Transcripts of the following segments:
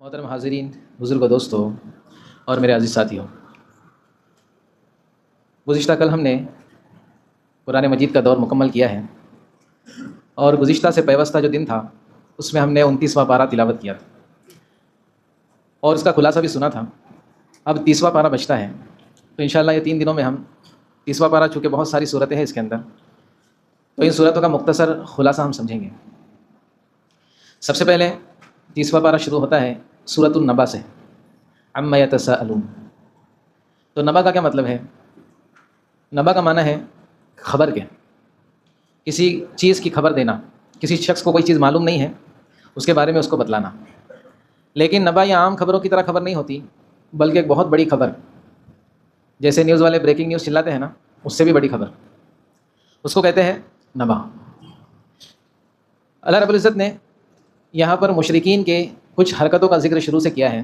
محترم حاضرین، بزرگ و دوستوں اور میرے عزیز ساتھیوں، گزشتہ کل ہم نے قرآن مجید کا دور مکمل کیا ہے اور گزشتہ سے پیوستہ جو دن تھا اس میں ہم نے 29واں پارہ تلاوت کیا تھا اور اس کا خلاصہ بھی سنا تھا۔ اب 30واں پارہ بچتا ہے، تو انشاءاللہ یہ 3 دنوں میں ہم 30واں پارہ، چونکہ بہت ساری صورتیں ہیں اس کے اندر، تو ان صورتوں کا مختصر خلاصہ ہم سمجھیں گے۔ سب سے پہلے 30واں پارہ شروع ہوتا ہے سورۃ النبا سے، عما یتساءلون۔ تو نبا کا کیا مطلب ہے؟ نبا کا معنی ہے خبر کے، کسی چیز کی خبر دینا، کسی شخص کو کوئی چیز معلوم نہیں ہے اس کے بارے میں اس کو بتلانا۔ لیکن نبا یہ عام خبروں کی طرح خبر نہیں ہوتی، بلکہ ایک بہت بڑی خبر، جیسے نیوز والے بریکنگ نیوز چلاتے ہیں نا، اس سے بھی بڑی خبر، اس کو کہتے ہیں نبا۔ اللہ رب العزت نے یہاں پر مشرکین کے کچھ حرکتوں کا ذکر شروع سے کیا ہے۔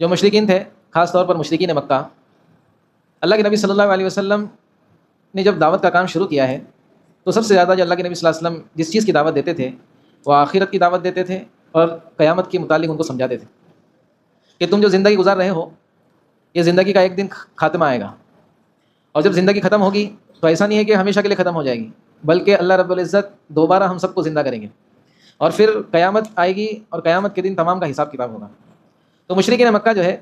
جو مشرکین تھے، خاص طور پر مشرکین مکہ، اللہ کے نبی صلی اللہ علیہ وسلم نے جب دعوت کا کام شروع کیا ہے تو سب سے زیادہ جو اللہ کے نبی صلی اللہ علیہ وسلم جس چیز کی دعوت دیتے تھے وہ آخرت کی دعوت دیتے تھے اور قیامت کے متعلق ان کو سمجھاتے تھے کہ تم جو زندگی گزار رہے ہو، یہ زندگی کا ایک دن خاتمہ آئے گا، اور جب زندگی ختم ہوگی تو ایسا نہیں ہے کہ ہمیشہ کے لیے ختم ہو جائے گی، بلکہ اللہ رب العزت دوبارہ ہم سب کو زندہ کریں گے اور پھر قیامت آئے گی اور قیامت کے دن تمام کا حساب کتاب ہوگا۔ تو مشرکین مکہ جو ہے،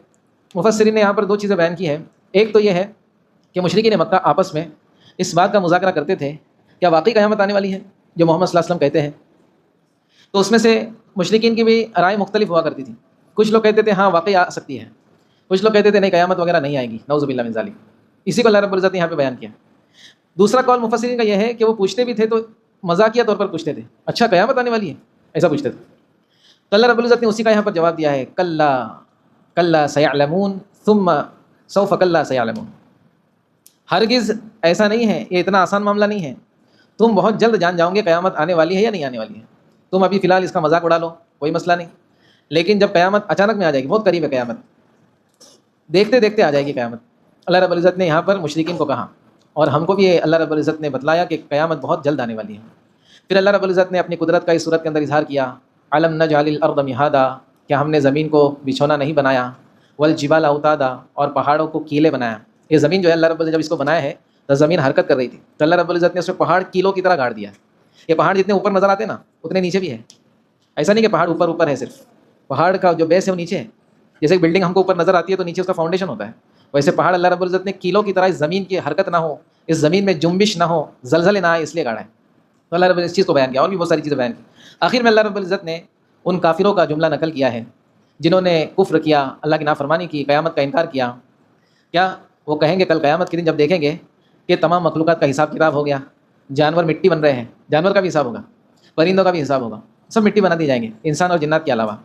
مفسرین نے یہاں پر 2 چیزیں بیان کی ہیں۔ ایک تو یہ ہے کہ مشرکین مکہ آپس میں اس بات کا مذاکرہ کرتے تھے کیا واقعی قیامت آنے والی ہے جو محمد صلی اللہ علیہ وسلم کہتے ہیں؟ تو اس میں سے مشرکین کی بھی رائے مختلف ہوا کرتی تھی۔ کچھ لوگ کہتے تھے ہاں واقعی آ سکتی ہے، کچھ لوگ کہتے تھے نہیں، قیامت وغیرہ نہیں آئے گی، نعوذ باللہ من ذالک۔ اسی کو اللہ رب العزت نے یہاں پہ بیان کیا۔ دوسرا قول مفسرین کا یہ ہے کہ وہ پوچھتے بھی تھے تو مذاقیہ طور پر پوچھتے تھے، اچھا قیامت آنے والی ہے، ایسا پوچھتے تھے۔ تو اللہ رب العزت نے اسی کا یہاں پر جواب دیا ہے، کلا کلا سیعلمون ثم سوف کلا سیعلمون۔ ہرگز ایسا نہیں ہے، یہ اتنا آسان معاملہ نہیں ہے، تم بہت جلد جان جاؤ گے قیامت آنے والی ہے یا نہیں آنے والی ہے۔ تم ابھی فی الحال اس کا مذاق اڑا لو، کوئی مسئلہ نہیں، لیکن جب قیامت اچانک میں آ جائے گی، بہت قریب ہے قیامت، دیکھتے دیکھتے آ جائے گی قیامت۔ اللہ رب العزت نے یہاں پر مشرکین کو کہا، اور ہم کو بھی یہ اللہ رب العزت نے بتلایا کہ قیامت بہت جلد آنے والی ہے۔ پھر اللہ رب العزت نے اپنی قدرت کا اس صورت کے اندر اظہار کیا، علم نجعل الارض مہادا، کیا ہم نے زمین کو بچھونا نہیں بنایا، والجبال اوتادا، اور پہاڑوں کو کیلے بنایا۔ یہ زمین جو ہے اللہ رب العزت جب اس کو بنایا ہے تو زمین حرکت کر رہی تھی، تو اللہ رب العزت نے اس میں پہاڑ کیلوں کی طرح گاڑ دیا ہے۔ یہ پہاڑ جتنے اوپر نظر آتے ہیں نا اتنے نیچے بھی ہے، ایسا نہیں کہ پہاڑ اوپر اوپر ہے، صرف پہاڑ کا جو بیس ہے وہ نیچے ہے۔ جیسے بلڈنگ ہم کو اوپر نظر آتی ہے تو نیچے اس کا فاؤنڈیشن ہوتا ہے، ویسے پہاڑ اللہ رب العزت نے کیلوں کی طرح اس زمین کی حرکت نہ ہو، اس زمین میں جنبش نہ ہو، زلزلے نہ آئے، اس لیے گاڑا ہے۔ تو اللہ رب العزت اس چیز کو بیان کیا، اور بھی بہت ساری چیزیں بیان کی۔ آخر میں اللہ رب العزت نے ان کافروں کا جملہ نقل کیا ہے جنہوں نے کفر کیا، اللہ کی نافرمانی کی، قیامت کا انکار کیا۔ کیا وہ کہیں گے کل قیامت کے دن جب دیکھیں گے کہ تمام مخلوقات کا حساب کتاب ہو گیا، جانور مٹی بن رہے ہیں، جانور کا بھی حساب ہوگا، پرندوں کا بھی حساب ہوگا، سب مٹی بنا دی جائیں گے، انسان اور جنات کے علاوہ۔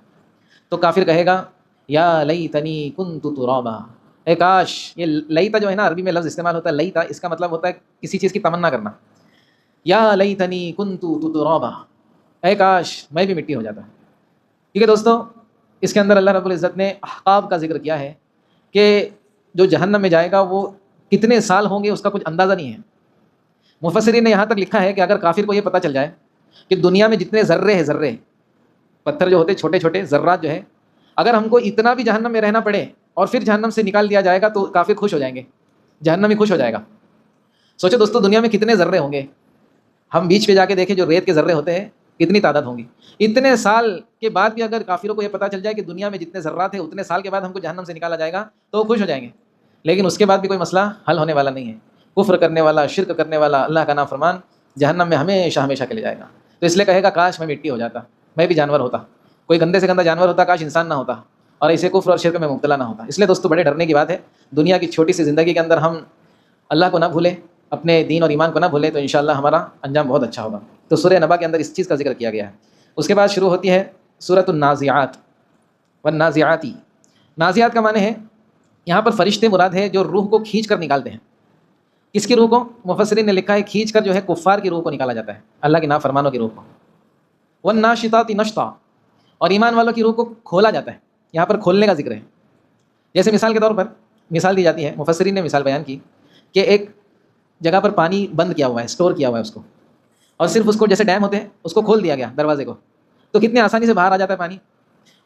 تو کافر کہے گا یا لیتنی کنت ترابا، اے کاش، یہ لیتا جو ہے نا عربی میں لفظ استعمال ہوتا ہے لیتا، اس کا مطلب ہوتا ہے کسی چیز کی تمنا کرنا۔ یا لیتنی کنت ترابا، اے کاش میں بھی مٹی ہو جاتا۔ ٹھیک ہے دوستو، اس کے اندر اللہ رب العزت نے احقاب کا ذکر کیا ہے کہ جو جہنم میں جائے گا وہ کتنے سال ہوں گے اس کا کچھ اندازہ نہیں ہے۔ مفسرین نے یہاں تک لکھا ہے کہ اگر کافر کو یہ پتہ چل جائے کہ دنیا میں جتنے ذرے ہیں، ذرے پتھر جو ہوتے چھوٹے چھوٹے ذرات جو ہے، اگر ہم کو اتنا بھی جہنم میں رہنا پڑے اور پھر جہنم سے نکال دیا جائے گا تو کافر خوش ہو جائیں گے، جہنم ہی خوش ہو جائے گا۔ سوچو دوستو، دنیا میں کتنے ذرے ہوں گے، ہم بیچ پہ جا کے دیکھیں جو ریت کے ذرے ہوتے ہیں کتنی تعداد ہوں گی۔ اتنے سال کے بعد بھی اگر کافروں کو یہ پتہ چل جائے کہ دنیا میں جتنے ذرات ہیں اتنے سال کے بعد ہم کو جہنم سے نکالا جائے گا تو وہ خوش ہو جائیں گے، لیکن اس کے بعد بھی کوئی مسئلہ حل ہونے والا نہیں ہے۔ کفر کرنے والا، شرک کرنے والا، اللہ کا نافرمان جہنم میں ہمیشہ ہمیشہ کے لیے جائے گا۔ تو اس لیے کہے گا کاش میں مٹی ہو جاتا، میں بھی جانور ہوتا، کوئی گندے سے گندہ جانور ہوتا، کاش انسان نہ ہوتا اور ایسے کفر اور شرک میں مبتلا نہ ہوتا۔ اس لیے دوستو بڑے ڈرنے کی بات ہے، دنیا کی چھوٹی سی زندگی کے اندر ہم اللہ کو نہ بھولیں، اپنے دین اور ایمان کو نہ بھولیں، تو انشاءاللہ ہمارا انجام بہت اچھا ہوگا۔ تو سورہ نبا کے اندر اس چیز کا ذکر کیا گیا ہے۔ اس کے بعد شروع ہوتی ہے سورۃ النازعات والنازعاتی۔ نازعات کا معنی ہے، یہاں پر فرشتے مراد ہے جو روح کو کھینچ کر نکالتے ہیں۔ کس کی روح کو؟ مفسرین نے لکھا ہے کھینچ کر جو ہے کفار کی روح کو نکالا جاتا ہے، اللہ کی نافرمانوں کی روح کو۔ والناشطات نشطا، اور ایمان والوں کی روح کو کھولا جاتا ہے، یہاں پر کھولنے کا ذکر ہے۔ جیسے مثال کے طور پر مثال دی جاتی ہے، مفسرین نے مثال بیان کی کہ ایک جگہ پر پانی بند کیا ہوا ہے، اسٹور کیا ہوا ہے اس کو، اور صرف اس کو جیسے ڈیم ہوتے ہیں اس کو کھول دیا گیا دروازے کو، تو کتنے آسانی سے باہر آ جاتا ہے پانی۔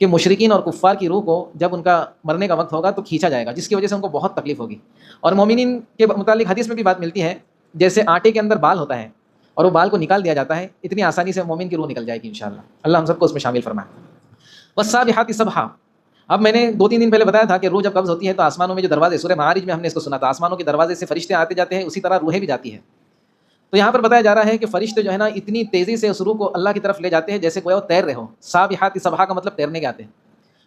کہ مشرکین اور کفار کی روح کو جب ان کا مرنے کا وقت ہوگا تو کھینچا جائے گا، جس کی وجہ سے ان کو بہت تکلیف ہوگی. اور مومنین کے متعلق حدیث میں بھی بات ملتی ہے، جیسے آٹے کے اندر بال ہوتا ہے اور وہ بال کو نکال دیا جاتا ہے، اتنی آسانی سے مومن کی روح نکل جائے گی انشاءاللہ. اللہ ہم سب کو اس میں شامل فرمائے. والسابحات سبحا. اب میں نے 2-3 دن پہلے بتایا تھا کہ روح جب قبض ہوتی ہے تو آسمانوں میں جو دروازے، سورہ معارج میں ہم نے اس کو سنا تھا، آسمانوں کے دروازے سے فرشتے آتے جاتے ہیں، اسی طرح روحیں بھی جاتی ہیں. تو یہاں پر بتایا جا رہا ہے کہ فرشتے جو ہے نا اتنی تیزی سے اس روح کو اللہ کی طرف لے جاتے ہیں جیسے گویا وہ تیر رہے ہو. سابحات سبحا کا مطلب تیرنے کے آتے ہیں،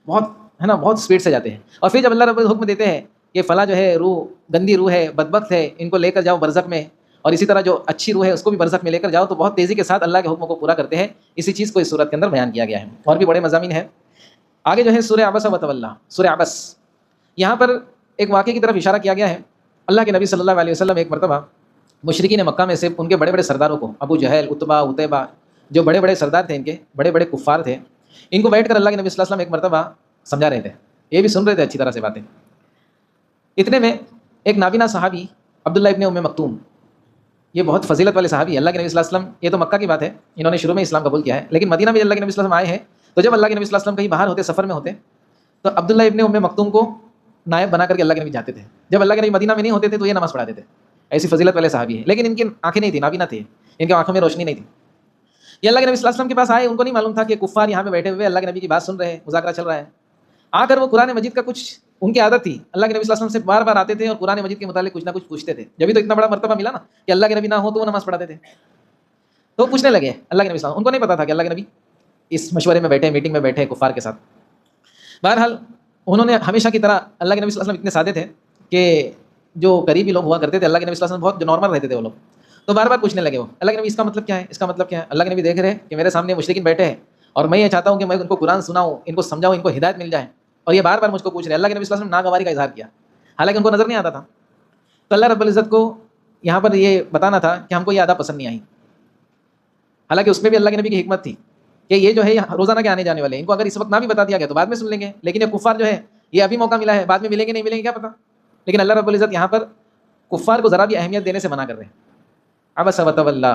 بہت ہے نا، بہت اسپیڈ سے جاتے ہیں. اور پھر جب اللہ رب حکم دیتے ہیں کہ فلاں جو ہے روح گندی روح ہے، بدبخت ہے، ان کو لے کر جاؤ برزخ میں، اور اسی طرح جو اچھی روح ہے اس کو بھی برزخ میں لے کر جاؤ، تو بہت تیزی کے ساتھ اللہ کے حکموں کو پورا کرتے ہیں. اسی چیز کو اس صورت کے اندر بیان کیا گیا ہے. اور بھی بڑے مضامین ہیں. آگے جو ہے سورہ عبس و تولی، سورہ عبس، یہاں پر ایک واقعے کی طرف اشارہ کیا گیا ہے. اللہ کے نبی صلی اللہ علیہ وسلم ایک مرتبہ مشرکین مکہ میں سے ان کے بڑے بڑے سرداروں کو، ابو جہل، عتبہ، عتیبہ، جو بڑے بڑے سردار تھے، ان کے بڑے بڑے کفار تھے، ان کو بیٹھ کر اللہ کے نبی صلی اللہ علیہ وسلم ایک مرتبہ سمجھا رہے تھے. یہ بھی سن رہے تھے اچھی طرح سے باتیں. اتنے میں ایک نابینا صحابی عبداللہ ابن ام مکتوم، یہ بہت فضیلت والے صحابی ہیں. اللہ کے نبی صلی اللہ علیہ وسلم، یہ تو مکہ کی بات ہے، انہوں نے شروع میں اسلام قبول کیا ہے، لیکن مدینہ میں اللہ کے نبی صلی اللہ علیہ وسلم آئے ہیں. تو جب اللہ کے نبی صلی اللہ علیہ وسلم کہیں باہر ہوتے، سفر میں ہوتے، تو عبداللہ ابن ام مکتوم کو نائب بنا کر کے اللہ کے نبی جاتے تھے. جب اللہ کے نبی مدینہ میں نہیں ہوتے تھے تو یہ نماز پڑھاتے تھے. ایسی فضیلت والے صحابی ہیں، لیکن ان کی آنکھیں نہیں تھیں، نابینا تھے، ان کی آنکھوں میں روشنی نہیں تھی. یہ اللہ کے نبی صلی اللہ علیہ وسلم کے پاس آئے، ان کو نہیں معلوم تھا کہ کفار یہاں پہ بیٹھے ہوئے اللہ کے نبی کی بات سن رہے ہیں، مذاکرہ چل رہا ہے. آ کر وہ قرآن مجید کا کچھ، ان کی عادت تھی، اللہ کے نبی صلی اللہ علیہ وسلم سے بار بار آتے تھے اور قرآن مجید کے متعلق کچھ نہ کچھ پوچھتے تھے. جبھی تو اتنا بڑا مرتبہ ملا نا کہ اللہ کے نبی نہ ہو تو وہ نماز پڑھاتے تھے. تو پوچھنے لگے اللہ کے نبی صلی اللہ علیہ وسلم، ان کو نہیں پتا تھا کہ اللہ کے نبی اس مشورے میں بیٹھے، میٹنگ میں بیٹھے کفار کے ساتھ. بہرحال انہوں نے ہمیشہ کی طرح، اللہ کے نبی صلی اللہ علیہ وسلم اتنے سادے تھے کہ جو قریبی لوگ ہوا کرتے تھے اللہ کے نبی صلی اللہ علیہ وسلم بہت جو نارمل رہتے تھے وہ لوگ، تو بار بار پوچھنے لگے وہ اللہ کے نبی اس کا مطلب کیا ہے، اس کا مطلب کیا ہے. اللہ کے نبی دیکھ رہے ہیں کہ میرے سامنے مشرکین بیٹھے ہیں اور میں یہ چاہتا ہوں کہ میں ان کو قرآن سناؤں، ان کو سمجھاؤں، ان کو ہدایت مل جائے، اور یہ بار بار مجھ کو پوچھ رہے ہیں. اللہ کے نبی صلی اللہ علیہ وسلم ناگواری کا اظہار کیا، حالانکہ ان کو نظر نہیں آتا تھا. تو اللہ رب العزت کو یہاں پر یہ بتانا تھا کہ ہم کو یہ عادت پسند نہیں آئی. حالانکہ اس میں بھی اللہ کے نبی کی حکمت تھی کہ یہ جو ہے روزانہ کے آنے جانے والے ہیں، ان کو اگر اس وقت نہ بھی بتا دیا گیا تو بعد میں سن لیں گے. لیکن یہ کفار جو ہے یہ ابھی موقع ملا ہے، بعد میں ملیں گے نہیں ملیں گے کیا پتا. لیکن اللہ رب العزت یہاں پر کفار کو ذرا بھی اہمیت دینے سے منع کر رہے ہیں. عبس و تولی،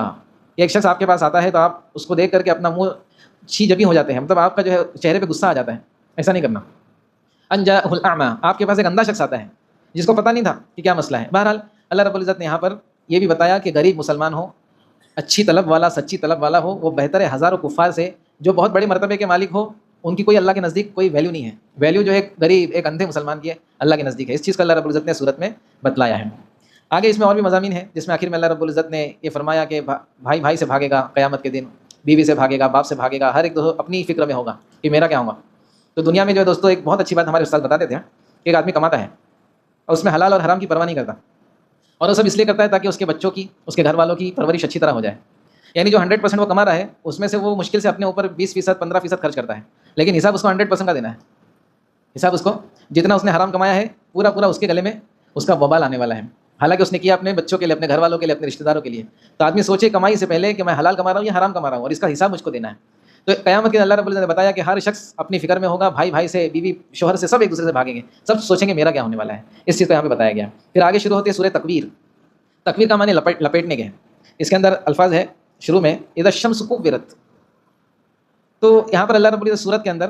ایک شخص آپ کے پاس آتا ہے تو آپ اس کو دیکھ کر کے اپنا منہ چھی جبی ہو جاتے ہیں، مطلب آپ کا جو ہے چہرے پہ غصہ آ جاتا ہے. ایسا نہیں کرنا. ان جاءہ الاعمی، آپ کے پاس ایک اندھا شخص آتا ہے جس کو پتہ نہیں تھا کہ کیا مسئلہ ہے. بہرحال اللہ رب العزت نے یہاں پر یہ بھی بتایا کہ غریب مسلمان ہو، اچھی طلب والا، سچی طلب والا ہو، وہ بہتر ہے ہزاروں کفار سے جو بہت بڑے مرتبے کے مالک ہو، ان کی کوئی اللہ کے نزدیک کوئی ویلیو نہیں ہے. ویلیو جو ایک غریب، ایک اندھے مسلمان کی ہے، اللہ کے نزدیک ہے. اس چیز کو اللہ رب العزت نے صورت میں بتلایا ہے. آگے اس میں اور بھی مضامین ہیں، جس میں آخر میں اللہ رب العزت نے یہ فرمایا کہ بھائی بھائی سے بھاگے گا قیامت کے دن، بیوی سے بھاگے گا، باپ سے بھاگے گا، ہر ایک اپنی فکر میں ہوگا کہ میرا کیا ہوگا. تو دنیا میں جو ہے دوستو ایک بہت اچھی بات ہمارے استاد بتاتے تھے کہ ایک آدمی کماتا ہے اور اس میں حلال اور حرام کی پرواہ نہیں کرتا، اور وہ سب اس لیے کرتا ہے تاکہ اس کے بچوں کی، اس کے گھر والوں کی پرورش اچھی طرح ہو جائے. یعنی جو 100% وہ کما رہا ہے اس میں سے وہ مشکل سے اپنے اوپر 20%، 15% خرچ کرتا ہے، لیکن حساب اس کو 100% کا دینا ہے. حساب اس کو جتنا اس نے حرام کمایا ہے پورا پورا اس کے گلے میں اس کا وبال آنے والا ہے. حالانکہ اس نے کیا اپنے بچوں کے لیے، اپنے گھر والوں کے لیے، اپنے رشتہ داروں کے لیے. تو آدمی سوچے کمائی سے پہلے کہ میں حلال کما رہا ہوں یا حرام کما رہا ہوں، اور اس کا حساب مجھ کو دینا ہے. تو قیامت کے دن اللہ رب العزت نے بتایا کہ ہر شخص اپنی فکر میں ہوگا، بھائی بھائی سے، بیوی شوہر سے، سب ایک دوسرے سے بھاگیں گے، سب سوچیں گے میرا کیا ہونے والا ہے. اس چیز کو یہاں پہ بتایا گیا. پھر آگے شروع ہوتی ہے سورہ تکویر. تکویر کا معنی لپیٹنے کے ہیں. اس کے اندر الفاظ ہے شروع میں اذا الشمس کورت. تو یہاں پر اللہ رب العزت سورت کے اندر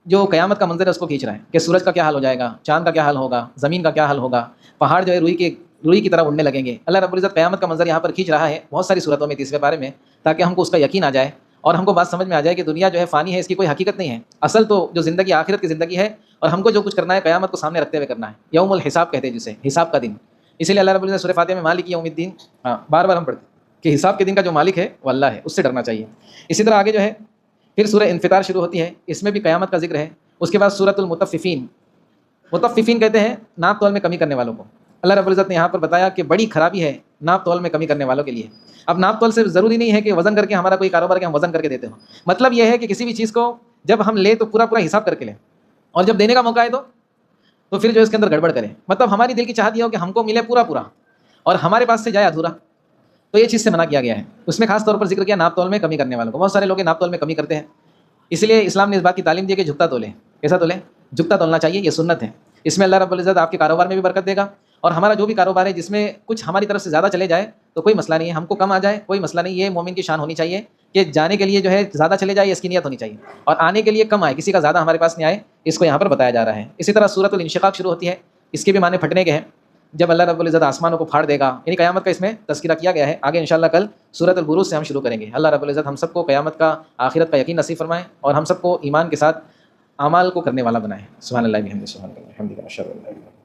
جو قیامت کا منظر ہے اس کو کھینچ رہا ہے کہ سورج کا کیا حال ہو جائے گا، چاند کا کیا حال ہوگا، زمین کا کیا حال ہوگا، پہاڑ جو ہے روئی کی طرح اڑنے لگیں گے. اللہ رب العزت قیامت کا منظر یہاں پر کھینچ رہا ہے بہت ساری صورتوں میں تیسرے بارے میں، تاکہ ہم کو اس کا یقین آ جائے اور ہم کو بات سمجھ میں آ جائے کہ دنیا جو ہے فانی ہے، اس کی کوئی حقیقت نہیں ہے. اصل تو جو زندگی آخرت کی زندگی ہے، اور ہم کو جو کچھ کرنا ہے قیامت کو سامنے رکھتے ہوئے کرنا ہے. یوم الحساب کہتے ہیں جسے، حساب کا دن. اسی لیے اللہ رب العزت سورہ فاتحہ میں مالک یوم الدین، بار بار ہم پڑھتے ہیں کہ حساب کے دن کا جو مالک ہے وہ اللہ ہے، اس سے ڈرنا چاہیے. اسی طرح آگے جو ہے پھر سورہ انفطار شروع ہوتی ہے، اس میں بھی قیامت کا ذکر ہے. اس کے بعد سورۃ المطففین. مطففین کہتے ہیں ناپ تول میں کمی کرنے والوں کو. اللہ رب العزت نے یہاں پر بتایا کہ بڑی خرابی ہے ناپ تول میں کمی کرنے والوں کے لیے. اب ناپ تول سے ضروری نہیں ہے کہ وزن کر کے ہمارا کوئی کاروبار کہ ہم وزن کر کے دیتے ہوں. مطلب یہ ہے کہ کسی بھی چیز کو جب ہم لیں تو پورا پورا حساب کر کے لیں، اور جب دینے کا موقع ہے تو پھر جو اس کے اندر گڑبڑ کریں. مطلب ہماری دل کی چاہت یہ ہو کہ ہم کو ملے پورا پورا اور ہمارے پاس سے جائے ادھورا. تو یہ چیز سے منع کیا گیا ہے. اس میں خاص طور پر ذکر کیا ناپ تول میں کمی کرنے والوں کو. بہت سارے لوگ ناپ تول میں کمی کرتے ہیں، اس لیے اسلام نے اس بات کی تعلیم دی کہ جھکتا تولیں. کیسا تولیں؟ جھکتا تولنا چاہیے، یہ سنت ہے. اس میں اللہ رب العزت آپ کے کاروبار میں بھی برکت دے گا، اور ہمارا جو بھی کاروبار ہے جس میں کچھ ہماری طرف سے زیادہ چلے جائے تو کوئی مسئلہ نہیں ہے، ہم کو کم آ جائے کوئی مسئلہ نہیں، یہ مومن کی شان ہونی چاہیے کہ جانے کے لیے جو ہے زیادہ چلے جائے اس کی نیت ہونی چاہیے، اور آنے کے لیے کم آئے، کسی کا زیادہ ہمارے پاس نہیں آئے، اس کو یہاں پر بتایا جا رہا ہے۔ اسی طرح سورۃ الانشقاق شروع ہوتی ہے، اس کے بھی معنی پھٹنے کے ہیں، جب اللہ رب العزت آسمانوں کو پھاڑ دے گا، یعنی قیامت کا اس میں تذکرہ کیا گیا ہے۔ آگے انشاءاللہ کل سورۃ البروج سے ہم شروع کریں گے۔ اللہ رب العزت ہم سب کو قیامت کا، آخرت کا یقین نصیب فرمائے، اور ہم سب کو ایمان کے ساتھ اعمال کو کرنے والا بنائے۔ سبحان اللہ بحمدہ، سبحان اللہ الحمد للہ، اشہد ان لا الہ الا اللہ۔